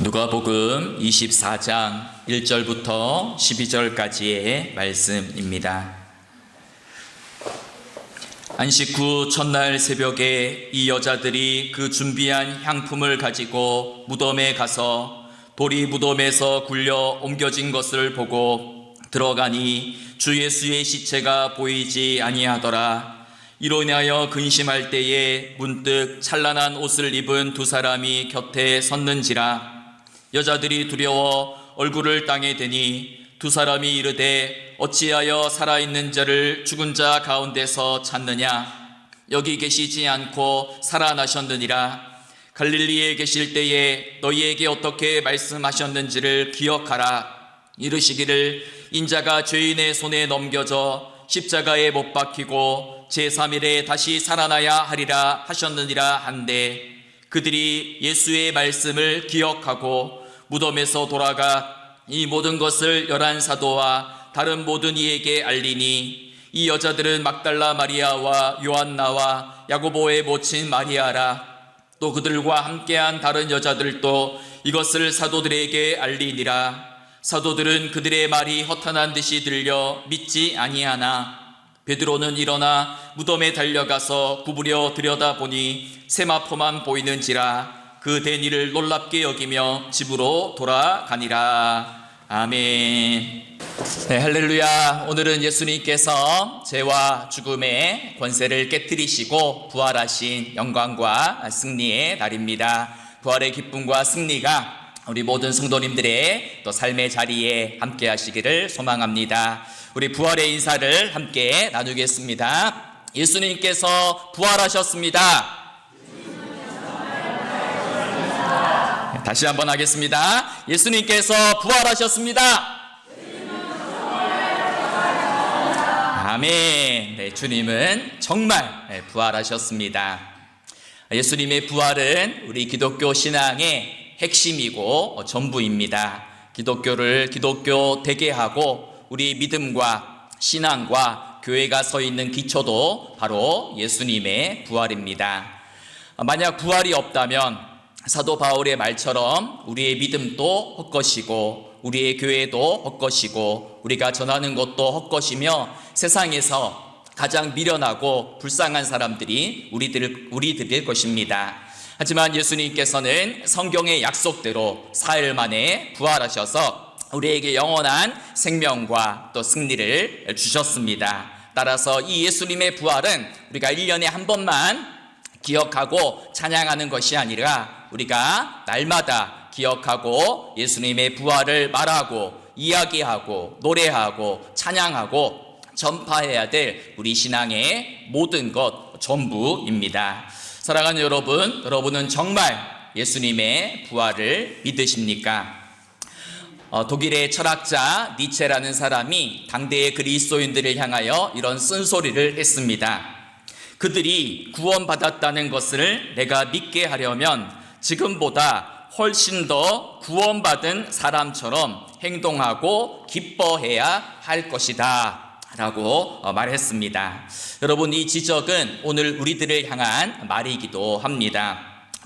누가복음 24장 1절부터 12절까지의 말씀입니다. 안식 후 첫날 새벽에 이 여자들이 그 준비한 향품을 가지고 무덤에 가서 돌이 무덤에서 굴려 옮겨진 것을 보고 들어가니 주 예수의 시체가 보이지 아니하더라. 이로 인하여 근심할 때에 문득 찬란한 옷을 입은 두 사람이 곁에 섰는지라. 여자들이 두려워 얼굴을 땅에 대니 두 사람이 이르되 어찌하여 살아있는 자를 죽은 자 가운데서 찾느냐? 여기 계시지 않고 살아나셨느니라. 갈릴리에 계실 때에 너희에게 어떻게 말씀하셨는지를 기억하라. 이르시기를 인자가 죄인의 손에 넘겨져 십자가에 못 박히고 제3일에 다시 살아나야 하리라 하셨느니라 한데, 그들이 예수의 말씀을 기억하고 무덤에서 돌아가 이 모든 것을 11사도와 다른 모든 이에게 알리니, 이 여자들은 막달라 마리아와 요한나와 야고보의 모친 마리아라. 또 그들과 함께한 다른 여자들도 이것을 사도들에게 알리니라. 사도들은 그들의 말이 허탄한 듯이 들려 믿지 아니하나 베드로는 일어나 무덤에 달려가서 구부려 들여다보니 세마포만 보이는지라. 그 된 일을 놀랍게 여기며 집으로 돌아가니라. 아멘. 네, 할렐루야. 오늘은 예수님께서 죄와 죽음의 권세를 깨뜨리시고 부활하신 영광과 승리의 날입니다. 부활의 기쁨과 승리가 우리 모든 성도님들의 또 삶의 자리에 함께 하시기를 소망합니다. 우리 부활의 인사를 함께 나누겠습니다. 예수님께서 부활하셨습니다. 다시 한번 하겠습니다. 예수님께서 부활하셨습니다. 아멘. 네, 주님은 정말 부활하셨습니다. 예수님의 부활은 우리 기독교 신앙의 핵심이고 전부입니다. 기독교를 기독교 되게 하고 우리 믿음과 신앙과 교회가 서 있는 기초도 바로 예수님의 부활입니다. 만약 부활이 없다면 사도 바울의 말처럼 우리의 믿음도 헛것이고 우리의 교회도 헛것이고 우리가 전하는 것도 헛것이며 세상에서 가장 미련하고 불쌍한 사람들이 우리들일 것입니다. 하지만 예수님께서는 성경의 약속대로 사흘 만에 부활하셔서 우리에게 영원한 생명과 또 승리를 주셨습니다. 따라서 이 예수님의 부활은 우리가 1년에 한 번만 기억하고 찬양하는 것이 아니라 우리가 날마다 기억하고 예수님의 부활을 말하고 이야기하고 노래하고 찬양하고 전파해야 될 우리 신앙의 모든 것 전부입니다. 사랑하는 여러분, 여러분은 정말 예수님의 부활을 믿으십니까? 독일의 철학자 니체라는 사람이 당대의 그리스도인들을 향하여 이런 쓴소리를 했습니다. 그들이 구원받았다는 것을 내가 믿게 하려면 지금보다 훨씬 더 구원받은 사람처럼 행동하고 기뻐해야 할 것이다 라고 말했습니다. 여러분, 이 지적은 오늘 우리들을 향한 말이기도 합니다.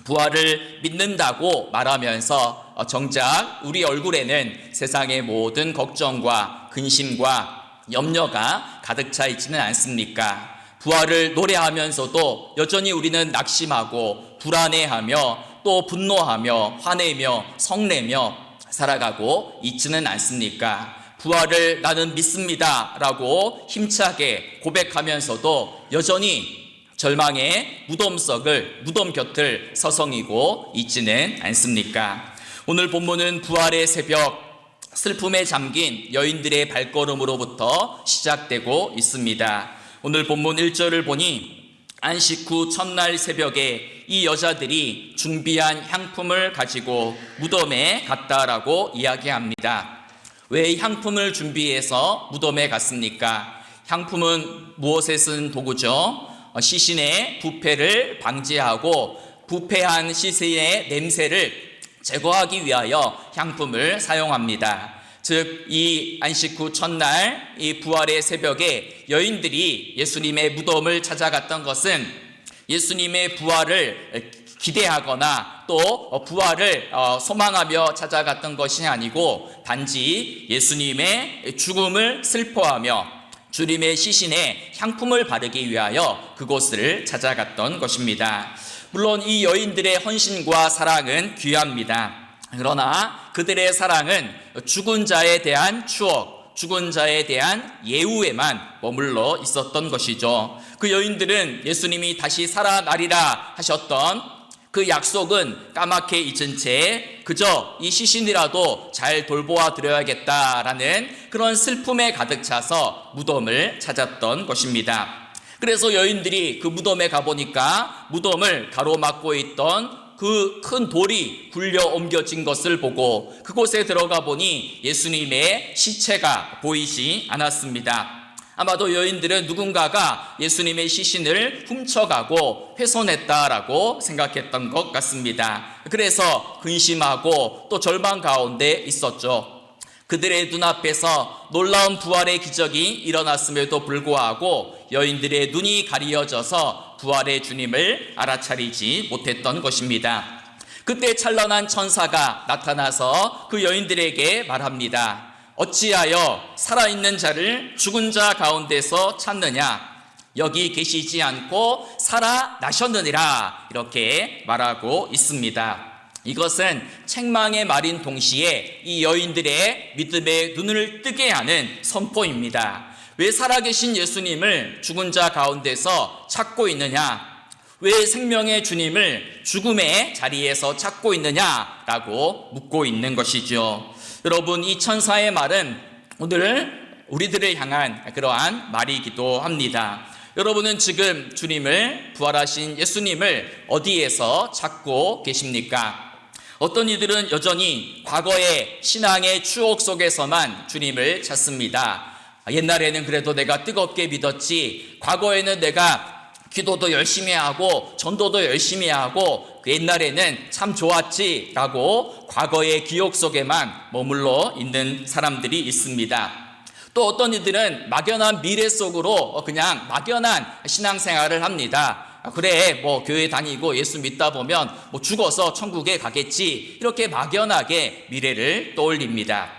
부활을 믿는다고 말하면서 정작 우리 얼굴에는 세상의 모든 걱정과 근심과 염려가 가득 차 있지는 않습니까? 부활을 노래하면서도 여전히 우리는 낙심하고 불안해하며 또 분노하며 화내며 성내며 살아가고 있지는 않습니까? 부활을 나는 믿습니다 라고 힘차게 고백하면서도 여전히 절망의 무덤 곁을 서성이고 있지는 않습니까? 오늘 본문은 부활의 새벽, 슬픔에 잠긴 여인들의 발걸음으로부터 시작되고 있습니다. 오늘 본문 1절을 보니 안식 후 첫날 새벽에 이 여자들이 준비한 향품을 가지고 무덤에 갔다라고 이야기합니다. 왜 향품을 준비해서 무덤에 갔습니까? 향품은 무엇에 쓴 도구죠? 시신의 부패를 방지하고 부패한 시신의 냄새를 제거하기 위하여 향품을 사용합니다. 즉, 이 안식 후 첫날 이 부활의 새벽에 여인들이 예수님의 무덤을 찾아갔던 것은 예수님의 부활을 기대하거나 또 부활을 소망하며 찾아갔던 것이 아니고 단지 예수님의 죽음을 슬퍼하며 주님의 시신에 향품을 바르기 위하여 그곳을 찾아갔던 것입니다. 물론 이 여인들의 헌신과 사랑은 귀합니다. 그러나 그들의 사랑은 죽은 자에 대한 추억, 죽은 자에 대한 예우에만 머물러 있었던 것이죠. 그 여인들은 예수님이 다시 살아나리라 하셨던 그 약속은 까맣게 잊은 채 그저 이 시신이라도 잘 돌보아 드려야겠다라는 그런 슬픔에 가득 차서 무덤을 찾았던 것입니다. 그래서 여인들이 그 무덤에 가보니까 무덤을 가로막고 있던 그 큰 돌이 굴려 옮겨진 것을 보고 그곳에 들어가 보니 예수님의 시체가 보이지 않았습니다. 아마도 여인들은 누군가가 예수님의 시신을 훔쳐가고 훼손했다라고 생각했던 것 같습니다. 그래서 근심하고 또 절망 가운데 있었죠. 그들의 눈앞에서 놀라운 부활의 기적이 일어났음에도 불구하고 여인들의 눈이 가리어져서 부활의 주님을 알아차리지 못했던 것입니다. 그때 찬란한 천사가 나타나서 그 여인들에게 말합니다. 어찌하여 살아있는 자를 죽은 자 가운데서 찾느냐? 여기 계시지 않고 살아나셨느니라. 이렇게 말하고 있습니다. 이것은 책망의 말인 동시에 이 여인들의 믿음의 눈을 뜨게 하는 선포입니다. 왜 살아계신 예수님을 죽은 자 가운데서 찾고 있느냐? 왜 생명의 주님을 죽음의 자리에서 찾고 있느냐라고 묻고 있는 것이죠. 여러분, 이 천사의 말은 오늘 우리들을 향한 그러한 말이기도 합니다. 여러분은 지금 주님을, 부활하신 예수님을 어디에서 찾고 계십니까? 어떤 이들은 여전히 과거의 신앙의 추억 속에서만 주님을 찾습니다. 옛날에는 그래도 내가 뜨겁게 믿었지, 과거에는 내가 기도도 열심히 하고 전도도 열심히 하고 그 옛날에는 참 좋았지 라고 과거의 기억 속에만 머물러 있는 사람들이 있습니다. 또 어떤 이들은 막연한 미래 속으로 그냥 막연한 신앙생활을 합니다. 그래 뭐 교회 다니고 예수 믿다 보면 뭐 죽어서 천국에 가겠지, 이렇게 막연하게 미래를 떠올립니다.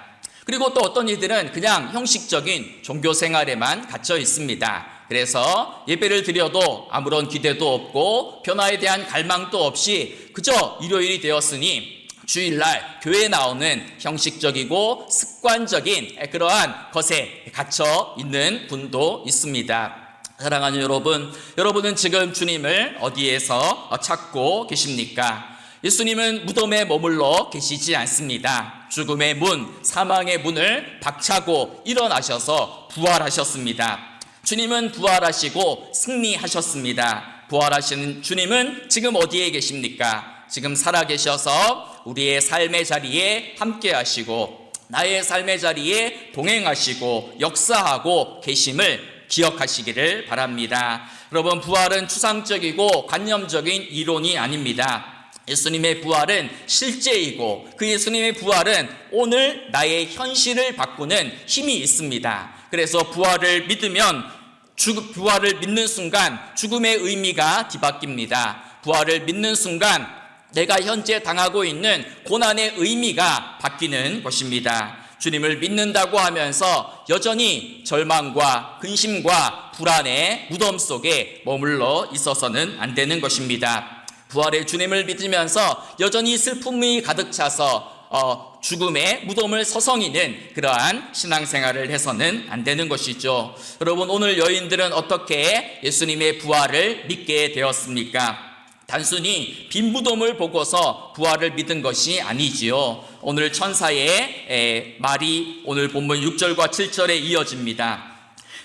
그리고 또 어떤 이들은 그냥 형식적인 종교 생활에만 갇혀 있습니다. 그래서 예배를 드려도 아무런 기대도 없고 변화에 대한 갈망도 없이 그저 일요일이 되었으니 주일날 교회에 나오는 형식적이고 습관적인 그러한 것에 갇혀 있는 분도 있습니다. 사랑하는 여러분, 여러분은 지금 주님을 어디에서 찾고 계십니까? 예수님은 무덤에 머물러 계시지 않습니다. 죽음의 문, 사망의 문을 박차고 일어나셔서 부활하셨습니다. 주님은 부활하시고 승리하셨습니다. 부활하신 주님은 지금 어디에 계십니까? 지금 살아계셔서 우리의 삶의 자리에 함께 하시고 나의 삶의 자리에 동행하시고 역사하고 계심을 기억하시기를 바랍니다. 여러분, 부활은 추상적이고 관념적인 이론이 아닙니다. 예수님의 부활은 실제이고 그 예수님의 부활은 오늘 나의 현실을 바꾸는 힘이 있습니다. 그래서 부활을 믿으면 부활을 믿는 순간 죽음의 의미가 뒤바뀝니다. 부활을 믿는 순간 내가 현재 당하고 있는 고난의 의미가 바뀌는 것입니다. 주님을 믿는다고 하면서 여전히 절망과 근심과 불안의 무덤 속에 머물러 있어서는 안 되는 것입니다. 부활의 주님을 믿으면서 여전히 슬픔이 가득 차서 죽음의 무덤을 서성이는 그러한 신앙생활을 해서는 안 되는 것이죠. 여러분, 오늘 여인들은 어떻게 예수님의 부활을 믿게 되었습니까? 단순히 빈 무덤을 보고서 부활을 믿은 것이 아니지요. 오늘 천사의 말이 오늘 본문 6절과 7절에 이어집니다.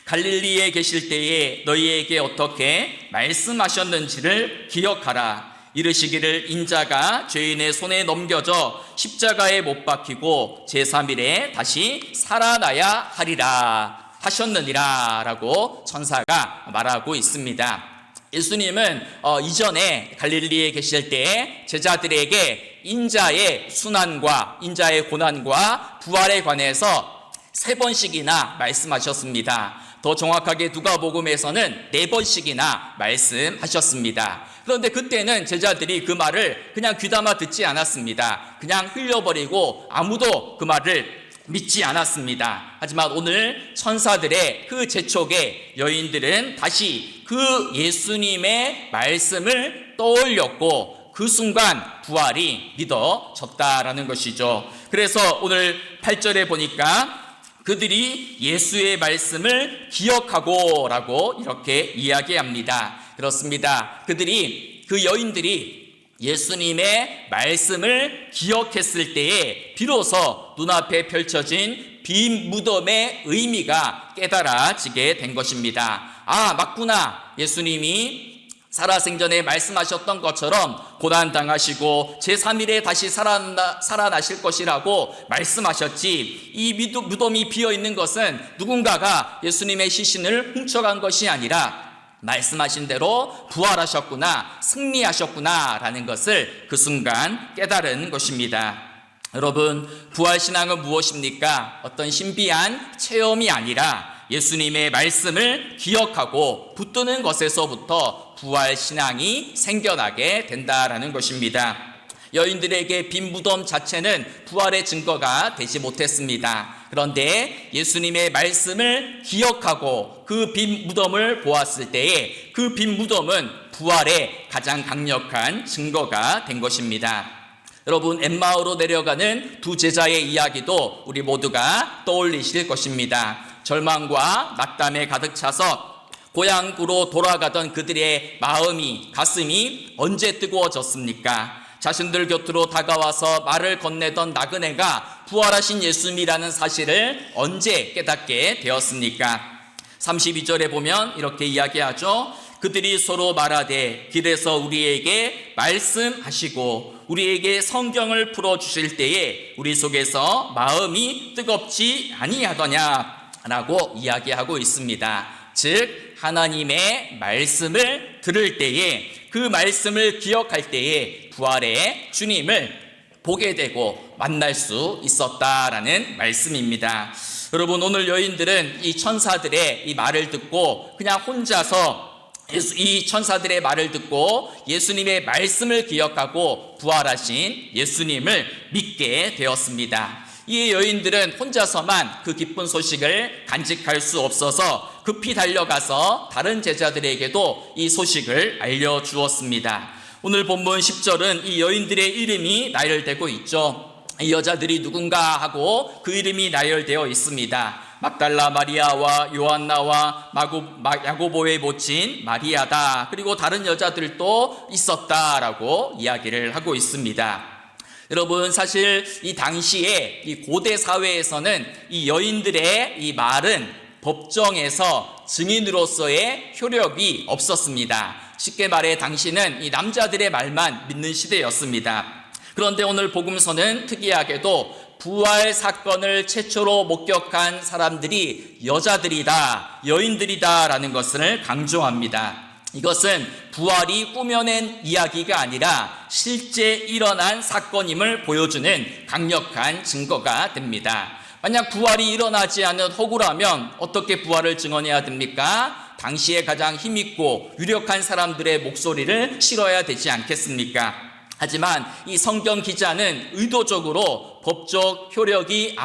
갈릴리에 계실 때에 너희에게 어떻게 말씀하셨는지를 기억하라. 이르시기를 인자가 죄인의 손에 넘겨져 십자가에 못 박히고 제3일에 다시 살아나야 하리라 하셨느니라 라고 천사가 말하고 있습니다. 예수님은 이전에 갈릴리에 계실 때 제자들에게 인자의 순환과 인자의 고난과 부활에 관해서 3번씩이나 말씀하셨습니다. 더 정확하게 누가복음에서는 4번씩이나 말씀하셨습니다. 그런데 그때는 제자들이 그 말을 그냥 귀담아 듣지 않았습니다. 그냥 흘려버리고 아무도 그 말을 믿지 않았습니다. 하지만 오늘 천사들의 그 재촉에 여인들은 다시 그 예수님의 말씀을 떠올렸고 그 순간 부활이 믿어졌다라는 것이죠. 그래서 오늘 8절에 보니까 그들이 예수의 말씀을 기억하고 라고 이렇게 이야기합니다. 그렇습니다. 그 여인들이 예수님의 말씀을 기억했을 때에 비로소 눈앞에 펼쳐진 빈 무덤의 의미가 깨달아지게 된 것입니다. 아, 맞구나. 예수님이 살아생전에 말씀하셨던 것처럼 고난당하시고 제3일에 다시 살아나실 것이라고 말씀하셨지. 이 무덤이 비어있는 것은 누군가가 예수님의 시신을 훔쳐간 것이 아니라 말씀하신 대로 부활하셨구나, 승리하셨구나 라는 것을 그 순간 깨달은 것입니다. 여러분, 부활신앙은 무엇입니까? 어떤 신비한 체험이 아니라 예수님의 말씀을 기억하고 붙드는 것에서부터 부활신앙이 생겨나게 된다라는 것입니다. 여인들에게 빈 무덤 자체는 부활의 증거가 되지 못했습니다. 그런데 예수님의 말씀을 기억하고 그 빈 무덤을 보았을 때에 그 빈 무덤은 부활의 가장 강력한 증거가 된 것입니다. 여러분, 엠마오로 내려가는 두 제자의 이야기도 우리 모두가 떠올리실 것입니다. 절망과 낙담에 가득 차서 고향으로 돌아가던 그들의 마음이, 가슴이 언제 뜨거워졌습니까? 자신들 곁으로 다가와서 말을 건네던 나그네가 부활하신 예수님이라는 사실을 언제 깨닫게 되었습니까? 32절에 보면 이렇게 이야기하죠. 그들이 서로 말하되 길에서 우리에게 말씀하시고 우리에게 성경을 풀어주실 때에 우리 속에서 마음이 뜨겁지 아니하더냐라고 이야기하고 있습니다. 즉 하나님의 말씀을 들을 때에 그 말씀을 기억할 때에 부활의 주님을 보게 되고 만날 수 있었다라는 말씀입니다. 여러분, 오늘 여인들은 이 천사들의 이 말을 듣고 그냥 혼자서 이 천사들의 말을 듣고 예수님의 말씀을 기억하고 부활하신 예수님을 믿게 되었습니다. 이 여인들은 혼자서만 그 기쁜 소식을 간직할 수 없어서 급히 달려가서 다른 제자들에게도 이 소식을 알려주었습니다. 오늘 본문 10절은 이 여인들의 이름이 나열되고 있죠. 이 여자들이 누군가 하고 그 이름이 나열되어 있습니다. 막달라 마리아와 요한나와 야고보의 모친 마리아다. 그리고 다른 여자들도 있었다라고 이야기를 하고 있습니다. 여러분, 사실 이 당시에 이 고대 사회에서는 이 여인들의 이 말은 법정에서 증인으로서의 효력이 없었습니다. 쉽게 말해 당시는 이 남자들의 말만 믿는 시대였습니다. 그런데 오늘 복음서는 특이하게도 부활 사건을 최초로 목격한 사람들이 여자들이다, 여인들이다라는 것을 강조합니다. 이것은 부활이 꾸며낸 이야기가 아니라 실제 일어난 사건임을 보여주는 강력한 증거가 됩니다. 만약 부활이 일어나지 않은 허구라면 어떻게 부활을 증언해야 됩니까? 당시에 가장 힘있고 유력한 사람들의 목소리를 실어야 되지 않겠습니까? 하지만 이 성경 기자는 의도적으로 법적 효력이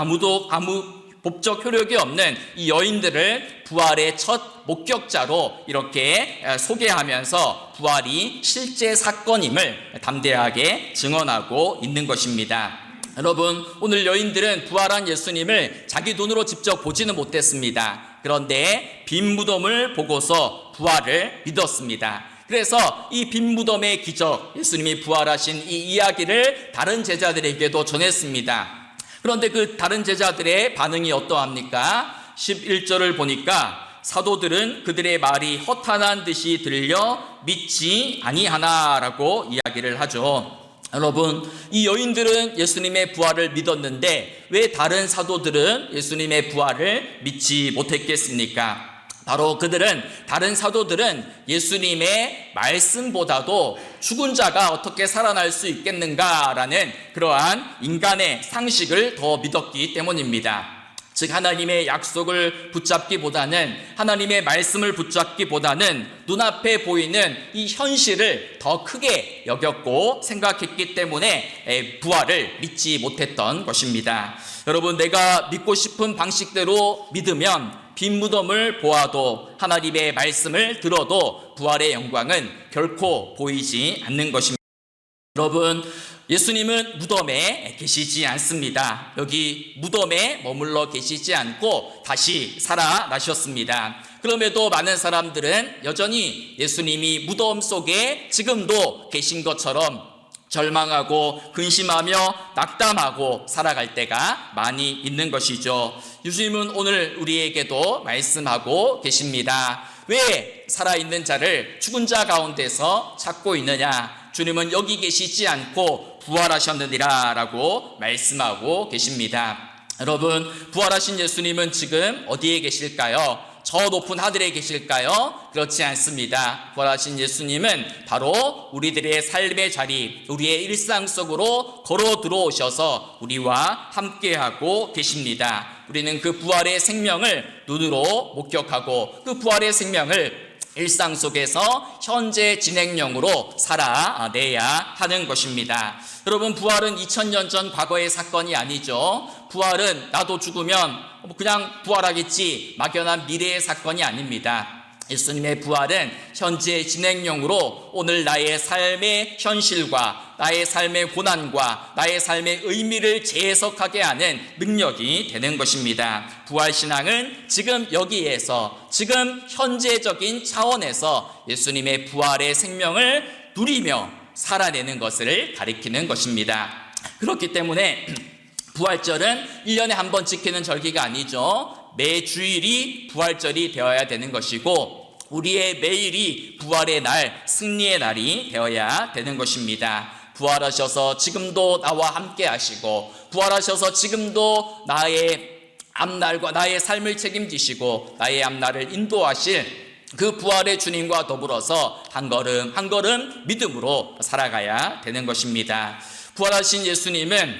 법적 효력이 없는 이 여인들을 부활의 첫 목격자로 이렇게 소개하면서 부활이 실제 사건임을 담대하게 증언하고 있는 것입니다. 여러분, 오늘 여인들은 부활한 예수님을 자기 눈으로 직접 보지는 못했습니다. 그런데 빈 무덤을 보고서 부활을 믿었습니다. 그래서 이 빈 무덤의 기적, 예수님이 부활하신 이 이야기를 다른 제자들에게도 전했습니다. 그런데 그 다른 제자들의 반응이 어떠합니까? 11절을 보니까 사도들은 그들의 말이 허탄한 듯이 들려 믿지 아니하나라고 이야기를 하죠. 여러분, 이 여인들은 예수님의 부활을 믿었는데 왜 다른 사도들은 예수님의 부활을 믿지 못했겠습니까? 바로 다른 사도들은 예수님의 말씀보다도 죽은 자가 어떻게 살아날 수 있겠는가라는 그러한 인간의 상식을 더 믿었기 때문입니다. 즉 하나님의 약속을 붙잡기보다는, 하나님의 말씀을 붙잡기보다는 눈앞에 보이는 이 현실을 더 크게 여겼고 생각했기 때문에 부활을 믿지 못했던 것입니다. 여러분, 내가 믿고 싶은 방식대로 믿으면 빈 무덤을 보아도, 하나님의 말씀을 들어도 부활의 영광은 결코 보이지 않는 것입니다. 여러분, 예수님은 무덤에 계시지 않습니다. 여기 무덤에 머물러 계시지 않고 다시 살아나셨습니다. 그럼에도 많은 사람들은 여전히 예수님이 무덤 속에 지금도 계신 것처럼 절망하고 근심하며 낙담하고 살아갈 때가 많이 있는 것이죠. 예수님은 오늘 우리에게도 말씀하고 계십니다. 왜 살아있는 자를 죽은 자 가운데서 찾고 있느냐? 주님은 여기 계시지 않고 부활하셨느니라 라고 말씀하고 계십니다. 여러분, 부활하신 예수님은 지금 어디에 계실까요? 저 높은 하늘에 계실까요? 그렇지 않습니다. 부활하신 예수님은 바로 우리들의 삶의 자리, 우리의 일상 속으로 걸어 들어오셔서 우리와 함께하고 계십니다. 우리는 그 부활의 생명을 눈으로 목격하고 그 부활의 생명을 일상 속에서 현재 진행형으로 살아내야 하는 것입니다. 여러분, 부활은 2000년 전 과거의 사건이 아니죠. 부활은 나도 죽으면 그냥 부활하겠지, 막연한 미래의 사건이 아닙니다. 예수님의 부활은 현재 진행형으로 오늘 나의 삶의 현실과 나의 삶의 고난과 나의 삶의 의미를 재해석하게 하는 능력이 되는 것입니다. 부활신앙은 지금 여기에서, 지금 현재적인 차원에서 예수님의 부활의 생명을 누리며 살아내는 것을 가리키는 것입니다. 그렇기 때문에 부활절은 1년에 한 번 지키는 절기가 아니죠. 매 주일이 부활절이 되어야 되는 것이고, 우리의 매일이 부활의 날, 승리의 날이 되어야 되는 것입니다. 부활하셔서 지금도 나와 함께 하시고, 부활하셔서 지금도 나의 앞날과 나의 삶을 책임지시고 나의 앞날을 인도하실 그 부활의 주님과 더불어서 한 걸음 한 걸음 믿음으로 살아가야 되는 것입니다. 부활하신 예수님은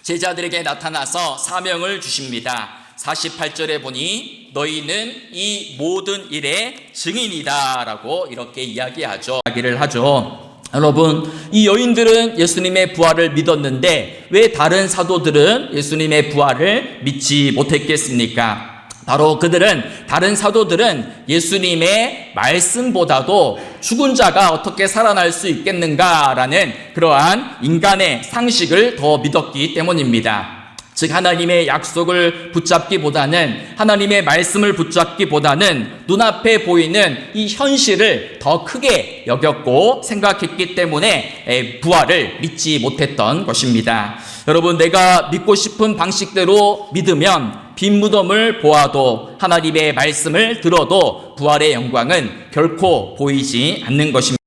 제자들에게 나타나서 사명을 주십니다. 48절에 보니 너희는 이 모든 일의 증인이다 라고 이렇게 이야기를 하죠. 여러분, 이 여인들은 예수님의 부활을 믿었는데 왜 다른 사도들은 예수님의 부활을 믿지 못했겠습니까? 바로 다른 사도들은 예수님의 말씀보다도 죽은 자가 어떻게 살아날 수 있겠는가라는 그러한 인간의 상식을 더 믿었기 때문입니다. 즉 하나님의 약속을 붙잡기보다는, 하나님의 말씀을 붙잡기보다는 눈앞에 보이는 이 현실을 더 크게 여겼고 생각했기 때문에 부활을 믿지 못했던 것입니다. 여러분, 내가 믿고 싶은 방식대로 믿으면 빈 무덤을 보아도, 하나님의 말씀을 들어도 부활의 영광은 결코 보이지 않는 것입니다.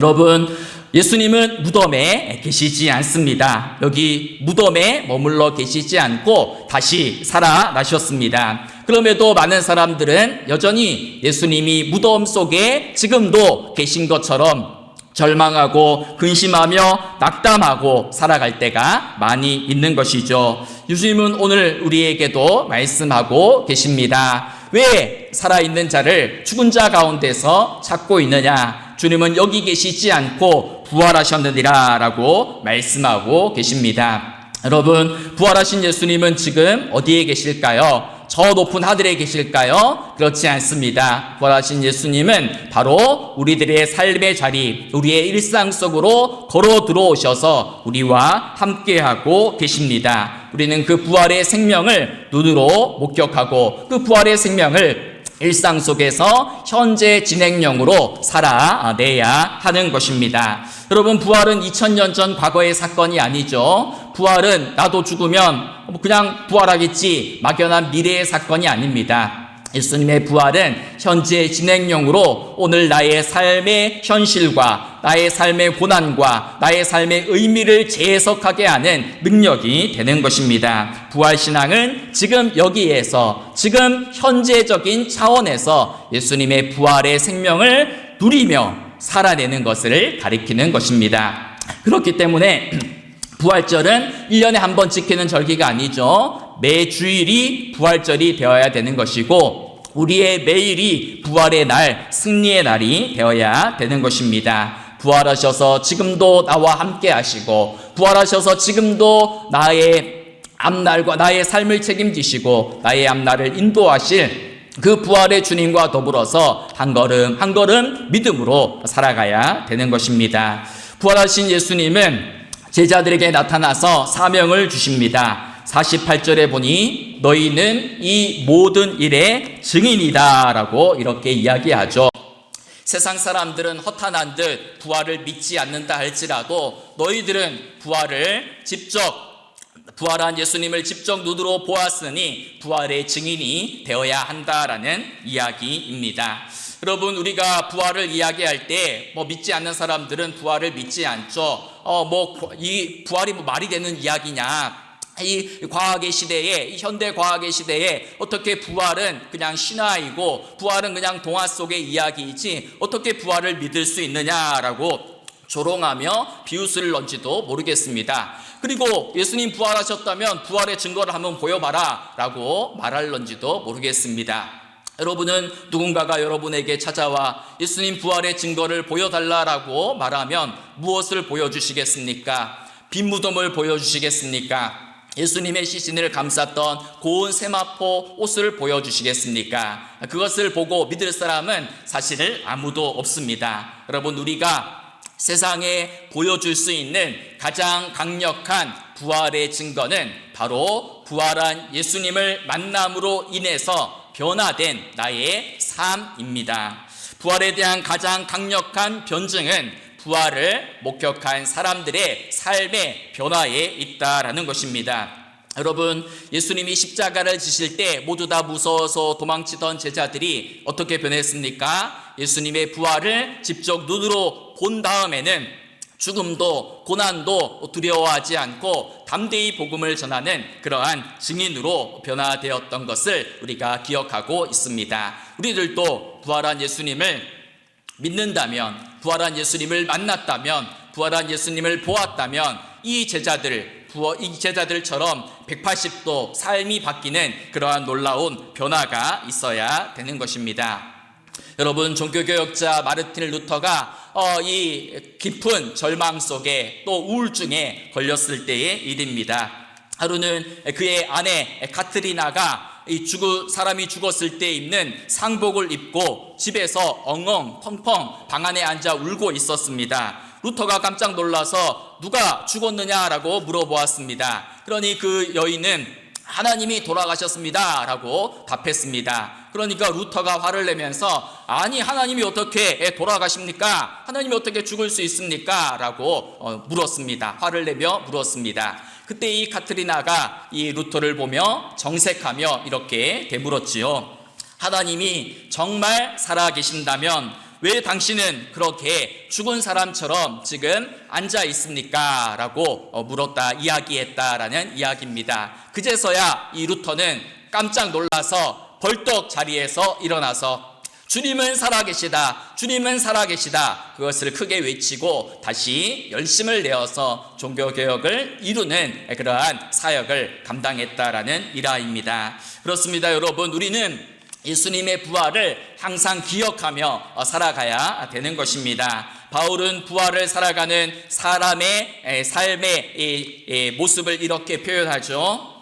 여러분, 예수님은 무덤에 계시지 않습니다. 여기 무덤에 머물러 계시지 않고 다시 살아나셨습니다. 그럼에도 많은 사람들은 여전히 예수님이 무덤 속에 지금도 계신 것처럼 절망하고 근심하며 낙담하고 살아갈 때가 많이 있는 것이죠. 예수님은 오늘 우리에게도 말씀하고 계십니다. 왜 살아있는 자를 죽은 자 가운데서 찾고 있느냐? 주님은 여기 계시지 않고 부활하셨느니라 라고 말씀하고 계십니다. 여러분, 부활하신 예수님은 지금 어디에 계실까요? 저 높은 하늘에 계실까요? 그렇지 않습니다. 부활하신 예수님은 바로 우리들의 삶의 자리, 우리의 일상 속으로 걸어 들어오셔서 우리와 함께하고 계십니다. 우리는 그 부활의 생명을 눈으로 목격하고 그 부활의 생명을 일상 속에서 현재 진행형으로 살아내야 하는 것입니다. 여러분, 부활은 2000년 전 과거의 사건이 아니죠. 부활은 나도 죽으면 그냥 부활하겠지, 막연한 미래의 사건이 아닙니다. 예수님의 부활은 현재 진행형으로 오늘 나의 삶의 현실과 나의 삶의 고난과 나의 삶의 의미를 재해석하게 하는 능력이 되는 것입니다. 부활신앙은 지금 여기에서, 지금 현재적인 차원에서 예수님의 부활의 생명을 누리며 살아내는 것을 가리키는 것입니다. 그렇기 때문에 부활절은 1년에 한 번 지키는 절기가 아니죠. 매 주일이 부활절이 되어야 되는 것이고 우리의 매일이 부활의 날, 승리의 날이 되어야 되는 것입니다. 부활하셔서 지금도 나와 함께 하시고 부활하셔서 지금도 나의 앞날과 나의 삶을 책임지시고 나의 앞날을 인도하실 그 부활의 주님과 더불어서 한 걸음 한 걸음 믿음으로 살아가야 되는 것입니다. 부활하신 예수님은 제자들에게 나타나서 사명을 주십니다. 48절에 보니 너희는 이 모든 일의 증인이다 라고 이렇게 이야기하죠. 세상 사람들은 허탄한 듯 부활을 믿지 않는다 할지라도 너희들은 부활한 예수님을 직접 눈으로 보았으니 부활의 증인이 되어야 한다라는 이야기입니다. 여러분, 우리가 부활을 이야기할 때 믿지 않는 사람들은 부활을 믿지 않죠. 이 부활이 말이 되는 이야기냐? 이 과학의 시대에, 이 현대 과학의 시대에 어떻게 부활은 그냥 신화이고 부활은 그냥 동화 속의 이야기이지 어떻게 부활을 믿을 수 있느냐라고 조롱하며 비웃을 런지도 모르겠습니다. 그리고 예수님 부활하셨다면 부활의 증거를 한번 보여봐라 라고 말할런지도 모르겠습니다. 여러분은 누군가가 여러분에게 찾아와 예수님 부활의 증거를 보여달라라고 말하면 무엇을 보여주시겠습니까? 빈 무덤을 보여주시겠습니까? 예수님의 시신을 감쌌던 고운 세마포 옷을 보여주시겠습니까? 그것을 보고 믿을 사람은 사실 아무도 없습니다. 여러분, 우리가 세상에 보여줄 수 있는 가장 강력한 부활의 증거는 바로 부활한 예수님을 만남으로 인해서 변화된 나의 삶입니다. 부활에 대한 가장 강력한 변증은 부활을 목격한 사람들의 삶의 변화에 있다라는 것입니다. 여러분, 예수님이 십자가를 지실 때 모두 다 무서워서 도망치던 제자들이 어떻게 변했습니까? 예수님의 부활을 직접 눈으로 본 다음에는 죽음도 고난도 두려워하지 않고 담대히 복음을 전하는 그러한 증인으로 변화되었던 것을 우리가 기억하고 있습니다. 우리들도 부활한 예수님을 믿는다면, 부활한 예수님을 만났다면, 부활한 예수님을 보았다면 이 제자들처럼 180도 삶이 바뀌는 그러한 놀라운 변화가 있어야 되는 것입니다. 여러분, 종교개혁자 마르틴 루터가 이 깊은 절망 속에 또 우울증에 걸렸을 때의 일입니다. 하루는 그의 아내 카트리나가 사람이 죽었을 때 입는 상복을 입고 집에서 엉엉 펑펑 방 안에 앉아 울고 있었습니다. 루터가 깜짝 놀라서 누가 죽었느냐라고 물어보았습니다. 그러니 그 여인은 하나님이 돌아가셨습니다 라고 답했습니다. 그러니까 루터가 화를 내면서 아니, 하나님이 어떻게 돌아가십니까? 하나님이 어떻게 죽을 수 있습니까? 라고 물었습니다. 화를 내며 물었습니다. 그때 이 카트리나가 이 루터를 보며 정색하며 이렇게 되물었지요. 하나님이 정말 살아계신다면 왜 당신은 그렇게 죽은 사람처럼 지금 앉아 있습니까? 라고 물었다, 이야기했다라는 이야기입니다. 그제서야 이 루터는 깜짝 놀라서 벌떡 자리에서 일어나서 주님은 살아계시다, 주님은 살아계시다, 그것을 크게 외치고 다시 열심을 내어서 종교개혁을 이루는 그러한 사역을 감당했다라는 일화입니다. 그렇습니다. 여러분, 우리는 예수님의 부활을 항상 기억하며 살아가야 되는 것입니다. 바울은 부활을 살아가는 사람의 삶의 모습을 이렇게 표현하죠.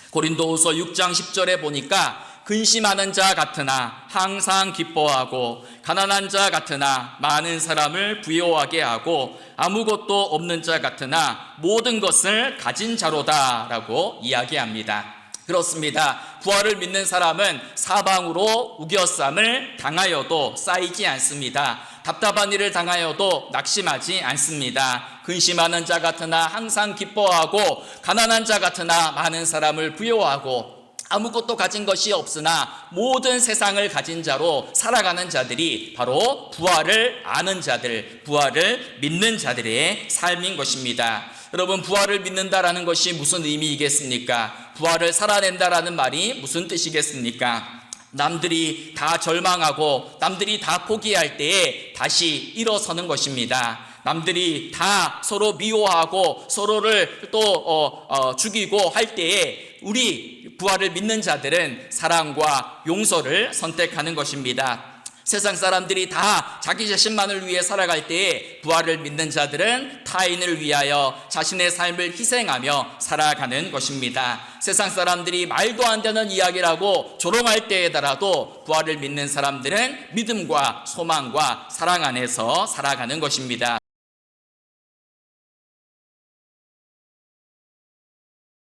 고린도후서 6장 10절에 보니까 근심하는 자 같으나 항상 기뻐하고 가난한 자 같으나 많은 사람을 부요하게 하고 아무것도 없는 자 같으나 모든 것을 가진 자로다 라고 이야기합니다. 그렇습니다. 부활을 믿는 사람은 사방으로 우겨쌈을 당하여도 쌓이지 않습니다. 답답한 일을 당하여도 낙심하지 않습니다. 근심하는 자 같으나 항상 기뻐하고 가난한 자 같으나 많은 사람을 부요하고 아무것도 가진 것이 없으나 모든 세상을 가진 자로 살아가는 자들이 바로 부활을 아는 자들, 부활을 믿는 자들의 삶인 것입니다. 여러분, 부활을 믿는다라는 것이 무슨 의미이겠습니까? 부활을 살아낸다라는 말이 무슨 뜻이겠습니까? 남들이 다 절망하고 남들이 다 포기할 때에 다시 일어서는 것입니다. 남들이 다 서로 미워하고 서로를 또 죽이고 할 때에 우리 부활을 믿는 자들은 사랑과 용서를 선택하는 것입니다. 세상 사람들이 다 자기 자신만을 위해 살아갈 때에 부활을 믿는 자들은 타인을 위하여 자신의 삶을 희생하며 살아가는 것입니다. 세상 사람들이 말도 안 되는 이야기라고 조롱할 때에더라도 부활을 믿는 사람들은 믿음과 소망과 사랑 안에서 살아가는 것입니다.